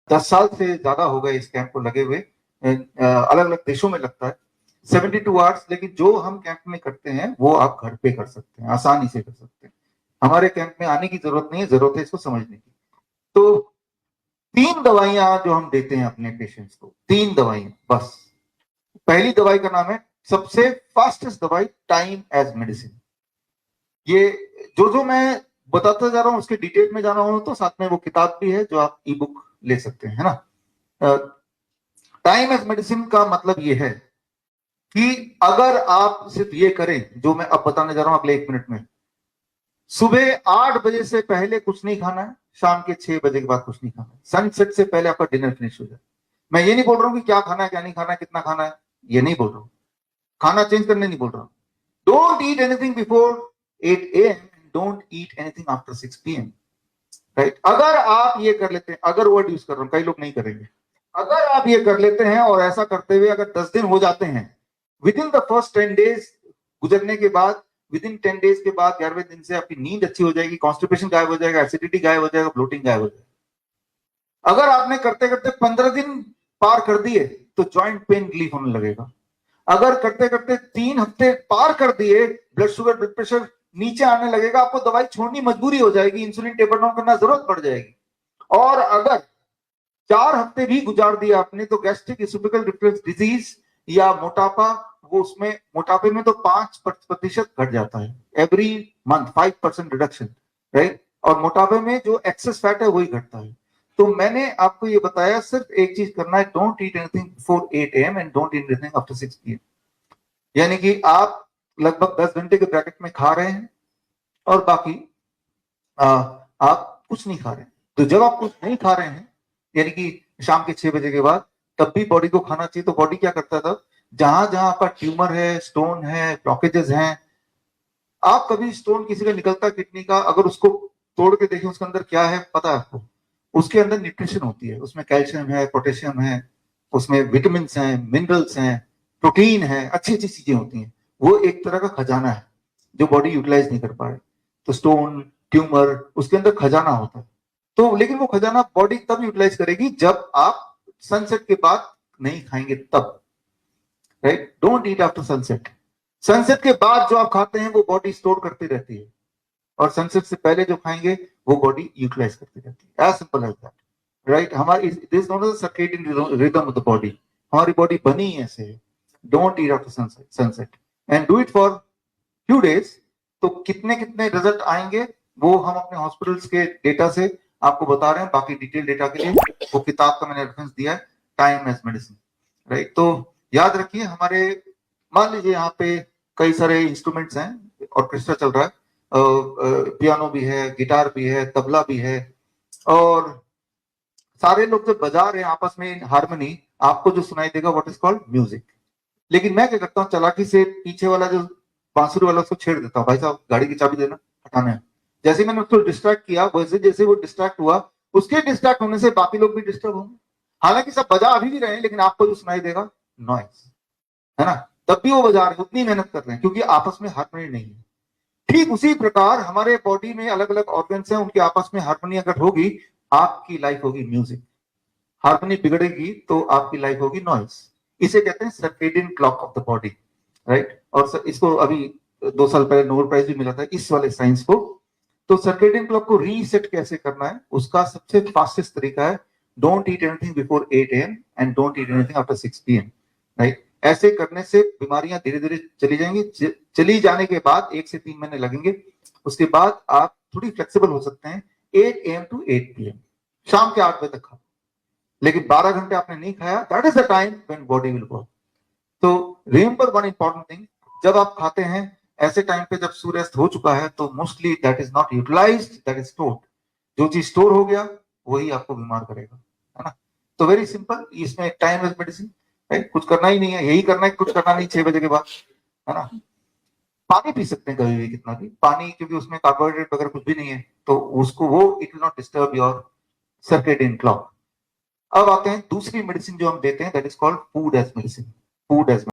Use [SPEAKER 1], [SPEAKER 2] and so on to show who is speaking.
[SPEAKER 1] 10 साल से ज्यादा हो गए इस कैंप को लगे हुए, अलग अलग देशों में लगता है 72 आवर्स। लेकिन जो हम कैंप में करते हैं वो आप घर पे कर सकते हैं, आसानी से कर सकते हैं। हमारे कैंप में आने की जरूरत नहीं है, जरूरत है इसको समझने की। तो 3 दवाइयां जो हम देते हैं अपने पेशेंट्स को, 3 दवाइयां बस। पहली दवाई का नाम है, सबसे फास्टेस्ट दवाई, टाइम एज मेडिसिन। ये जो जो मैं बताता जा रहा हूं उसके डिटेल में जाना हो तो साथ में वो किताब भी है जो आप ई बुक ले सकते हैं, है ना। टाइम एज मेडिसिन का मतलब ये है कि अगर आप सिर्फ ये करें जो मैं अब बताने जा रहा हूं अगले 1 मिनट में, सुबह 8 बजे से पहले कुछ नहीं खाना है, शाम के 6 बजे के बाद कुछ नहीं खाना है, सनसेट से पहले आपका डिनर फिनिश हो जाए। मैं ये नहीं बोल रहा हूं कि क्या खाना है क्या नहीं खाना है, कितना खाना है, ये नहीं बोल रहा हूं, खाना चेंज करने नहीं बोल रहा हूं। Don't eat anything before 8 AM, don't eat anything after 6 PM, right. अगर आप ये कर लेते हैं, अगर वर्ड यूज कर रहा हूं, कई लोग नहीं करेंगे, अगर आप ये कर लेते हैं और ऐसा करते हुए अगर 10 दिन हो जाते हैं, with in the first 10 days गुजरने के बाद, विद इन 10 डेज के बाद 11वें दिन से आपकी नींद अच्छी हो जाएगी, कॉन्स्टिपेशन गायब हो जाएगा, एसिडिटी गायब हो जाएगा, ब्लोटिंग गायब हो जाएगा। अगर आपने करते करते 15 दिन पार कर दिए तो ज्वाइंट पेन रिलीफ होने लगेगा। अगर करते करते 3 हफ्ते पार कर दिए, ब्लड शुगर ब्लड प्रेशर नीचे आने लगेगा, आपको दवाई छोड़नी मजबूरी हो जाएगी, इंसुलिन टेपर डाउन करना जरूरत पड़ जाएगी। और अगर 4 हफ्ते भी गुजार दिया आपने तो गैस्ट्रिक इसोफेगल रिफ्लक्स डिजीज या मोटापा, वो उसमें मोटापे में तो 5% घट जाता है, एवरी मंथ 5% रिडक्शन, राइट। और मोटापे में जो एक्सेस फैट है वही घटता है। तो मैंने आपको ये बताया सिर्फ एक चीज करना है, don't eat anything before 8 AM and don't eat anything after 6 PM। यानी कि आप लगभग 10 घंटे के ब्रैकेट में खा रहे हैं और बाकी आप कुछ नहीं खा रहे हैं। तो जब आप कुछ नहीं खा रहे हैं, यानी कि शाम के 6 बजे के बाद, तब भी बॉडी को खाना चाहिए। तो बॉडी क्या करता था, जहां जहां आपका ट्यूमर है, स्टोन है, ब्लॉकेजेस हैं, आप कभी स्टोन किसी का निकलता किडनी का, अगर उसको तोड़ के देखें उसके अंदर क्या है पता है आपको, उसके अंदर न्यूट्रिशन होती है, उसमें कैल्शियम है, पोटेशियम है, उसमें विटामिन हैं, मिनरल्स हैं, प्रोटीन है, अच्छी अच्छी चीजें होती हैं। वो एक तरह का खजाना है जो बॉडी यूटिलाइज नहीं कर पा रही। तो स्टोन, ट्यूमर, उसके अंदर खजाना होता है। तो लेकिन वो खजाना बॉडी तब यूटिलाइज करेगी जब आप सनसेट के बाद नहीं खाएंगे तब, right. Don't eat after sunset. Sunset के बाद जो आप खाते हैं वो बॉडी स्टोर करती रहती है, और सनसेट से पहले जो खाएंगे वो बॉडी यूटिलाइज करती रहती है। As simple as that, right. हमारी this not the circadian rhythm of the body, हमारी बॉडी बनी ही ऐसे है। Don't eat after sunset and do it for few days. तो कितने कितने रिजल्ट आएंगे वो हम अपने हॉस्पिटल्स के डेटा से आपको बता रहे हैं। बाकी डिटेल डेटा के लिए वो किताब का मैंने रेफरेंस दिया है, टाइम एज मेडिसिन, राइट। तो याद रखिए, हमारे मान लीजिए यहाँ पे कई सारे इंस्ट्रूमेंट्स हैं, ऑर्केस्ट्रा चल रहा है, पियानो भी है, गिटार भी है, तबला भी है, और सारे लोग जब बजा रहे हैं आपस में हारमोनी, आपको जो सुनाई देगा व्हाट इज कॉल्ड म्यूजिक। लेकिन मैं क्या करता हूँ, चालाकी से पीछे वाला जो बांसुरी वाला उसको छेड़ देता हूँ, भाई साहब गाड़ी की चाबी देना, हटाना है। जैसे ही मैंने उसको डिस्ट्रैक्ट किया, वैसे जैसे वो डिस्ट्रैक्ट हुआ, उसके डिस्ट्रैक्ट होने से बाकी लोग भी डिस्टर्ब होंगे। हालांकि सब बजा अभी भी रहे हैं, लेकिन आपको जो सुनाई देगा नॉइस, है ना। तब भी वो बजा रहे हैं, उतनी मेहनत कर रहे हैं, क्योंकि आपस में हारमोनी नहीं है। ठीक उसी प्रकार हमारे बॉडी में अलग अलग ऑर्गन्स हैं, उनके आपस में हारमोनी अगर होगी, आपकी लाइफ होगी म्यूजिक। हारमोनी बिगड़ेगी तो आपकी लाइफ होगी नॉइस। इसे कहते हैं circadian clock of the body, right. और इसको अभी 2 साल पहले नोबेल प्राइज भी मिला था इस वाले साइंस को। तो सर्केडियन क्लॉक को रीसेट कैसे करना है, उसका सबसे फास्टेस्ट तरीका है, don't eat anything before 8 AM and don't eat anything after 6 PM, right. ऐसे करने से बीमारियां धीरे धीरे चली जाएंगी। चली जाने के बाद 1 से 3 महीने लगेंगे, उसके बाद आप थोड़ी फ्लेक्सिबल हो सकते हैं। 8 AM to 8 PM, शाम के 8 बजे तक खाओ, लेकिन 12 घंटे आपने नहीं खाया, that is the time when body will work. तो रिमेंबर वन इंपॉर्टेंट थिंग, जब आप खाते हैं ऐसे टाइम पे जब सूर्यास्त हो चुका है, तो mostly that is not utilised, that is stored. जो चीज स्टोर हो गया वही आपको बीमार करेगा, है ना। तो वेरी सिंपल, इसमें टाइम इज मेडिसिन, राइट। कुछ करना ही नहीं है, यही करना है, कुछ करना नहीं 6 बजे के बाद, है ना। पानी पी सकते हैं कभी भी, कितना भी पानी, क्योंकि उसमें कार्बोहाइड्रेट वगैरह कुछ भी नहीं है, तो उसको वो it will not disturb your circadian clock. अब आते हैं दूसरी मेडिसिन जो हम देते हैं, that is called food as medicine. Food as